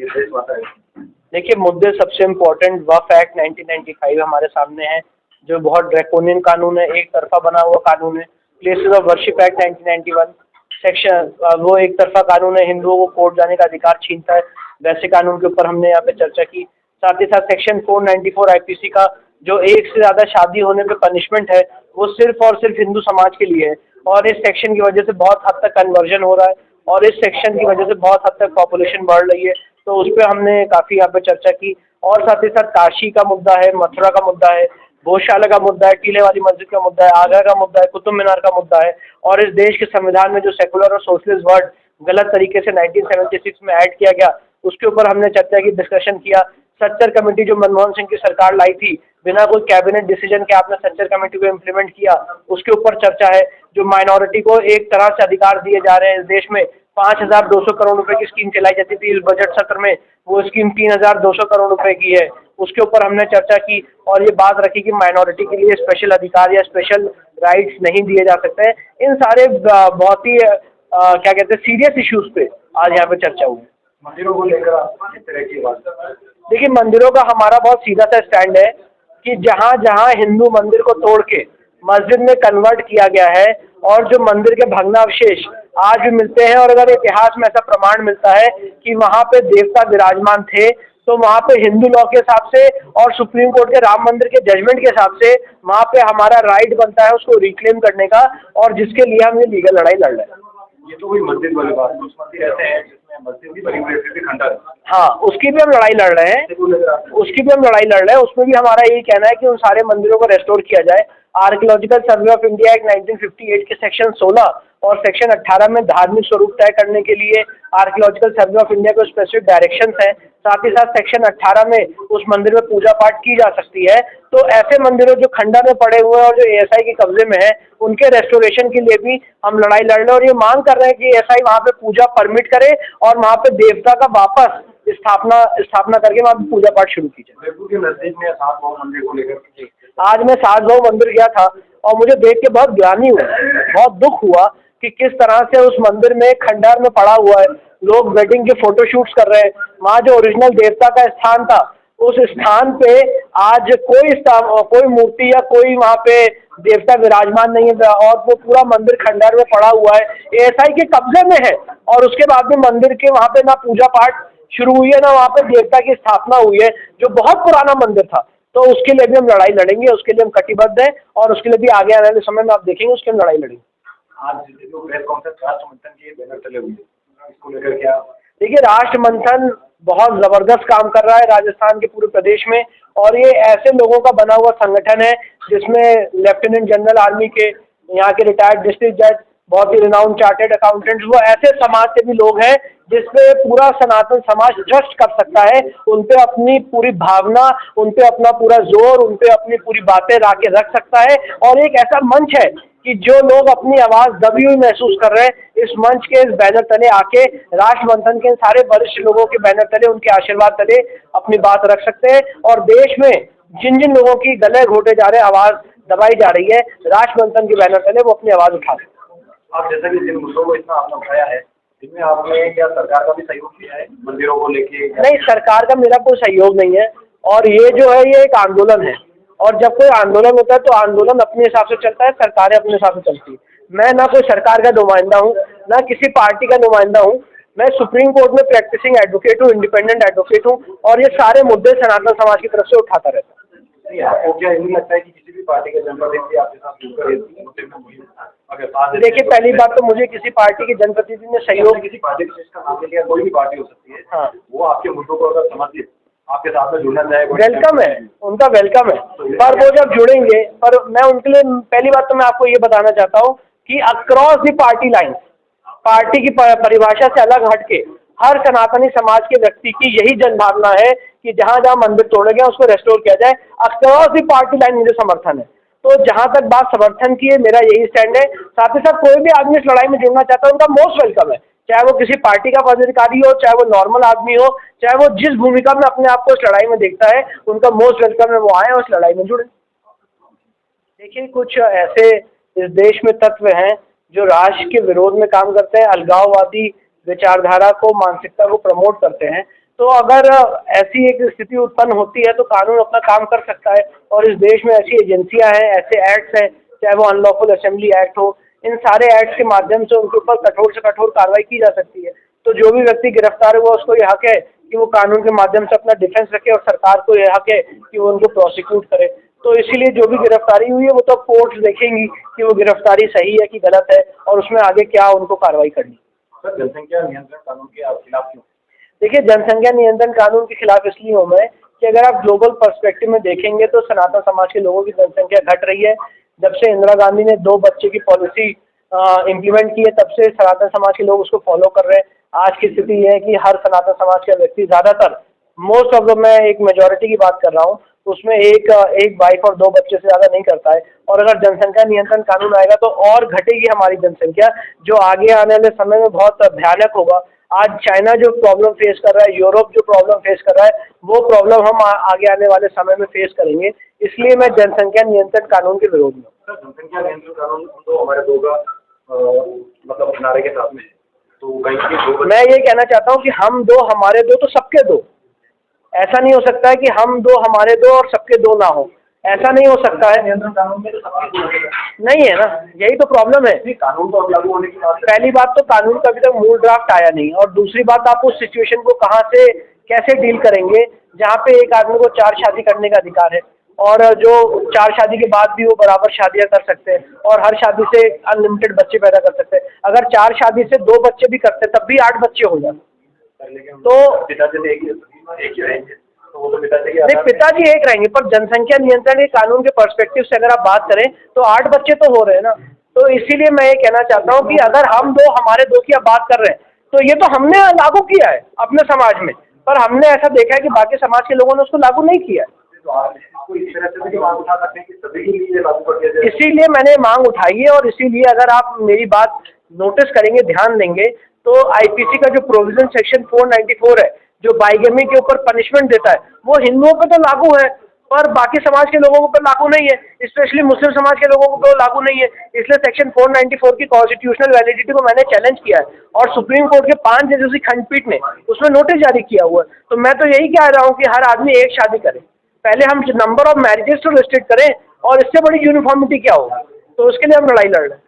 ये देशवाता है? देखिए, मुद्दे सबसे इम्पोर्टेंट वक्फ एक्ट 1995 हमारे सामने है, जो बहुत ड्रैकोनियन कानून है, एक तरफा बना हुआ कानून है। Places of worship act 1991 section वो एक तरफा कानून है, हिंदुओं को कोर्ट जाने का अधिकार छीनता है। वैसे कानून के ऊपर हमने यहाँ पे चर्चा की। साथ ही साथ सेक्शन 494 आईपीसी का जो एक से ज़्यादा शादी होने पे पनिशमेंट है, वो सिर्फ और सिर्फ हिंदू समाज के लिए है, और इस सेक्शन की वजह से बहुत हद तक कन्वर्जन हो रहा है, और इस सेक्शन की वजह से बहुत हद तक पॉपुलेशन बढ़ रही है। तो उस पर हमने काफ़ी यहाँ पे चर्चा की। और साथ ही साथ काशी का मुद्दा है, मथुरा का मुद्दा है, गौशाला का मुद्दा है, टीले वाली मस्जिद का मुद्दा है, आगरा का मुद्दा है, कुतुब मीनार का मुद्दा है, और इस देश के संविधान में जो सेकुलर और सोशलिस्ट वर्ड गलत तरीके से 1976 में ऐड किया गया, उसके ऊपर हमने चर्चा की, डिस्कशन किया। सच्चर कमेटी जो मनमोहन सिंह की सरकार लाई थी, बिना कोई कैबिनेट डिसीजन के आपने सच्चर कमेटी को इम्प्लीमेंट किया, उसके ऊपर चर्चा है। जो माइनॉरिटी को एक तरह से अधिकार दिए जा रहे हैं इस देश में, 5,200 करोड़ रुपए की स्कीम चलाई जाती थी, इस बजट सत्र में वो स्कीम 3,200 करोड़ रुपए की है, उसके ऊपर हमने चर्चा की। और ये बात रखी कि माइनॉरिटी के लिए स्पेशल अधिकार या स्पेशल राइट्स नहीं दिए जा सकते हैं। इन सारे बहुत ही क्या कहते हैं सीरियस इश्यूज पे आज यहाँ पे चर्चा हुई। मंदिरों को लेकर आप किस तरह की बात? देखिए, मंदिरों का हमारा बहुत सीधा सा स्टैंड है कि जहाँ जहाँ हिंदू मंदिर को तोड़ के मस्जिद में कन्वर्ट किया गया है, और जो मंदिर के भग्नावशेष आज भी मिलते हैं, और अगर इतिहास में ऐसा प्रमाण मिलता है कि वहाँ पे देवता विराजमान थे, तो वहाँ पे हिंदू लॉ के हिसाब से और सुप्रीम कोर्ट के राम मंदिर के जजमेंट के हिसाब से वहाँ पे हमारा राइट बनता है उसको रिक्लेम करने का, और जिसके लिए हम ये लीगल लड़ाई लड़ रहे हैं। ये तो कोई मस्जिद वाली बात, कुछ मंदिर ऐसे हैं जिसमें मस्जिद भी बनी हुई है, खंडर। हाँ, उसकी भी हम लड़ाई लड़ रहे हैं, उसमें भी हमारा यही कहना है कि उन सारे मंदिरों को रेस्टोर किया जाए। Archaeological survey of India act 1958 के सेक्शन 16 और सेक्शन 18 में धार्मिक स्वरूप तय करने के लिए आर्कियोलॉजिकल सर्वे ऑफ इंडिया को स्पेसिफिक डायरेक्शंस हैं। साथ ही साथ सेक्शन 18 में उस मंदिर में पूजा पाठ की जा सकती है। तो ऐसे मंदिरों जो खंडर में पड़े हुए हैं और जो एएसआई के कब्जे में है, उनके रेस्टोरेशन के लिए भी हम लड़ाई लड़ रहे हैं, और ये मांग कर रहे हैं कि एएसआई वहाँ पे पूजा परमिट करे और वहाँ पे देवता का वापस स्थापना करके वहाँ पे पूजा पाठ शुरू की जाए। जयपुर के नजदीक में सात भाव मंदिर को लेकर आज मैं सात भाव मंदिर गया था, और मुझे देख के बहुत ग्लानि हुआ, बहुत दुख हुआ कि किस तरह से उस मंदिर में खंडर में पड़ा हुआ है, लोग वेडिंग के फोटोशूट्स कर रहे हैं। वहाँ जो ओरिजिनल देवता का स्थान था, उस स्थान पे आज कोई मूर्ति या कोई वहाँ पे देवता विराजमान नहीं है, और वो पूरा मंदिर खंडर में पड़ा हुआ है, एएसआई के कब्जे में है, और उसके बाद में मंदिर के वहाँ पे ना पूजा पाठ शुरू हुई है, ना वहाँ पे देवता की स्थापना हुई है, जो बहुत पुराना मंदिर था। तो उसके लिए भी हम लड़ाई लड़ेंगे, उसके लिए हम कटिबद्ध हैं, और उसके लिए भी आगे आने वाले समय में आप देखेंगे उसके हम लड़ाई लड़ेंगे। आज जो प्रेस कॉन्फ्रेंस राष्ट्र मंथन के बैनर तले हुए, इसको लेकर क्या? देखिए, राष्ट्र मंथन बहुत ज़बरदस्त काम कर रहा है राजस्थान के पूरे प्रदेश में, और ये ऐसे लोगों का बना हुआ संगठन है जिसमें लेफ्टिनेंट जनरल आर्मी के, यहाँ के रिटायर्ड डिस्ट्रिक्ट जज, बहुत ही रिनाउंड चार्टेड अकाउंटेंट्स, वो ऐसे समाज से भी लोग हैं जिसपे पूरा सनातन समाज ट्रस्ट कर सकता है। उन पे अपनी पूरी भावना, उन पे अपना पूरा जोर, उन पे अपनी पूरी बातें ला के रख सकता है, और एक ऐसा मंच है कि जो लोग अपनी आवाज़ दबी हुई महसूस कर रहे हैं, इस मंच के, इस बैनर तले आके राष्ट्र मंथन के सारे वरिष्ठ लोगों के बैनर तले, उनके आशीर्वाद तले अपनी बात रख सकते हैं, और देश में जिन जिन लोगों की गले घोटे जा रहे हैं, आवाज़ दबाई जा रही है, राष्ट्र मंथन के बैनर तले वो अपनी आवाज़ उठा सकते हैं। आप जैसा कि जिन मुद्दों को इतना आपने उठाया है, इसमें आपने क्या सरकार का भी सहयोग किया है मंदिरों को लेके? नहीं, सरकार का मेरा कोई सहयोग नहीं है, और ये जो है ये एक आंदोलन है, और जब कोई आंदोलन होता है तो आंदोलन अपने हिसाब से चलता है, सरकारें अपने हिसाब से चलती है। मैं ना कोई सरकार का नुमाइंदा हूँ, ना किसी पार्टी का नुमाइंदा हूँ, मैं सुप्रीम कोर्ट में प्रैक्टिसिंग एडवोकेट हूँ, इंडिपेंडेंट एडवोकेट हूँ, और ये सारे मुद्दे सनातन समाज की तरफ से उठाता रहता हूँ। आपको क्या नहीं लगता है कि किसी भी पार्टी के जनप्रतिनिधि आपके साथ जुड़कर देखिए, पहली बात तो मुझे किसी पार्टी के जनप्रतिनिधि ने सहयोग, किसी पार्टी विशेष का नाम लिया, कोई भी पार्टी हो सकती है, हाँ, वो आपके मुद्दों को अगर समझ आपके साथ में जुड़ना चाहे, वेलकम है, उनका वेलकम है, पर वो जब जुड़ेंगे, पर मैं उनके लिए पहली बात तो मैं आपको ये बताना चाहता हूँ कि across the party line, party की परिभाषा से अलग हटके हर सनातनी समाज के व्यक्ति की यही जन भावना है कि जहाँ जहाँ मंदिर तोड़े गए उसको रेस्टोर किया जाए। अक्रॉस द पार्टी लाइन मुझे समर्थन है, तो जहाँ तक बात समर्थन की है, मेरा यही स्टैंड है। साथ ही साथ कोई भी आदमी इस लड़ाई में जुड़ना चाहता है, उनका मोस्ट वेलकम है, चाहे वो किसी पार्टी का पदाधिकारी हो, चाहे वो नॉर्मल आदमी हो, चाहे वो जिस भूमिका में अपने आप को इस लड़ाई में देखता है, उनका मोस्ट वेलकम है, वो आए और इस लड़ाई में जुड़े। देखिए, कुछ ऐसे इस देश में तत्व हैं जो राष्ट्र के विरोध में काम करते हैं, अलगाववादी विचारधारा को, मानसिकता को प्रमोट करते हैं, तो अगर ऐसी एक स्थिति उत्पन्न होती है तो कानून अपना काम कर सकता है, और इस देश में ऐसी एजेंसियां हैं, ऐसे एक्ट्स हैं, चाहे वो अनलॉफुल असेंबली एक्ट हो, इन सारे एक्ट के माध्यम से उनके ऊपर कठोर से कठोर कार्रवाई की जा सकती है। तो जो भी व्यक्ति गिरफ्तार हुआ उसको यह हक है कि वो कानून के माध्यम से अपना डिफेंस रखे, और सरकार को यह हक है कि वो उनको प्रोसिक्यूट करे। तो इसीलिए जो भी गिरफ्तारी हुई है वो तो कोर्ट देखेंगी कि वो गिरफ्तारी सही है कि गलत है, और उसमें आगे क्या उनको कार्रवाई करनी। सर, जनसंख्या नियंत्रण कानून के आप खिलाफ क्यों? देखिए, जनसंख्या नियंत्रण कानून के खिलाफ इसलिए हूँ मैं कि अगर आप ग्लोबल पर्सपेक्टिव में देखेंगे तो सनातन समाज के लोगों की जनसंख्या घट रही है। जब से इंदिरा गांधी ने 2 बच्चे की पॉलिसी इम्प्लीमेंट की है, तब से सनातन समाज के लोग उसको फॉलो कर रहे हैं। आज की स्थिति यह है कि हर सनातन समाज का व्यक्ति ज़्यादातर, मोस्ट ऑफ द, मैं एक मेजोरिटी की बात कर रहा हूँ, उसमें एक वाइफ और 2 बच्चे से ज़्यादा नहीं करता है। और अगर जनसंख्या नियंत्रण कानून आएगा तो और घटेगी हमारी जनसंख्या, जो आगे आने वाले समय में बहुत भयानक होगा। आज चाइना जो प्रॉब्लम फेस कर रहा है, यूरोप जो प्रॉब्लम फेस कर रहा है, वो प्रॉब्लम हम आगे आने वाले समय में फेस करेंगे। इसलिए मैं जनसंख्या नियंत्रण कानून के विरोध में हूँ। सर, जनसंख्या नियंत्रण कानून तो हमारे 2 का मतलब नारे के साथ में है, तो कहीं के 2 मैं ये कहना चाहता हूँ कि हम 2 हमारे 2 तो सबके 2। ऐसा नहीं हो सकता है कि हम 2 हमारे 2 और सबके 2 ना हो, ऐसा नहीं हो सकता है। नियंत्रण कानून में तो सबके 2 है। नहीं है ना, यही तो प्रॉब्लम है। नहीं, कानून तो अब लागू होने की बात है। पहली बात तो कानून का अभी तक मूल ड्राफ्ट आया नहीं, और दूसरी बात आप उस सिचुएशन को कहाँ से कैसे डील करेंगे जहाँ पे एक आदमी को 4 शादी करने का अधिकार है, और जो 4 शादी के बाद भी वो बराबर शादियाँ कर सकते हैं, और हर शादी से अनलिमिटेड बच्चे पैदा कर सकते हैं। अगर 4 शादी से 2 बच्चे भी करते तब भी 8 बच्चे हो जाते। लेकिन तो पिताजी एक ही रहेंगे, तो वो तो पिताजी नहीं, पिताजी एक रहेंगे, पर जनसंख्या नियंत्रण के कानून के पर्सपेक्टिव से अगर आप बात करें तो 8 बच्चे तो हो रहे हैं ना। तो इसीलिए मैं ये कहना चाहता हूँ कि अगर हम 2 हमारे 2 की आप बात कर रहे हैं, तो ये तो हमने लागू किया है अपने समाज में, पर हमने ऐसा देखा है कि बाकी समाज के लोगों ने उसको लागू नहीं किया है। तो आप इसको इस तरह से भी मांग उठा सकते हैं कि सभी के लिए लागू कर दिया जाए। इसीलिए मैंने मांग उठाई है, और इसीलिए अगर आप मेरी बात नोटिस करेंगे, ध्यान देंगे, तो आईपीसी का जो प्रोविजन सेक्शन 494 है, जो बाइगेमी के ऊपर पनिशमेंट देता है, वो हिंदुओं पे तो लागू है, पर बाकी समाज के लोगों पर लागू नहीं है, स्पेशली मुस्लिम समाज के लोगों को लागू नहीं है। इसलिए सेक्शन 494 की कॉन्स्टिट्यूशनल वैलिडिटी को मैंने चैलेंज किया है, और सुप्रीम कोर्ट के 5 जजों की खंडपीठ ने उसमें नोटिस जारी किया हुआ है। तो मैं तो यही कह रहा हूँ कि हर आदमी एक शादी करे, पहले हम नंबर ऑफ मैरिजेस तो रिस्ट्रिक्ट करें, और इससे बड़ी यूनिफॉर्मिटी क्या होगी, तो उसके लिए हम लड़ाई लड़ रहे हैं।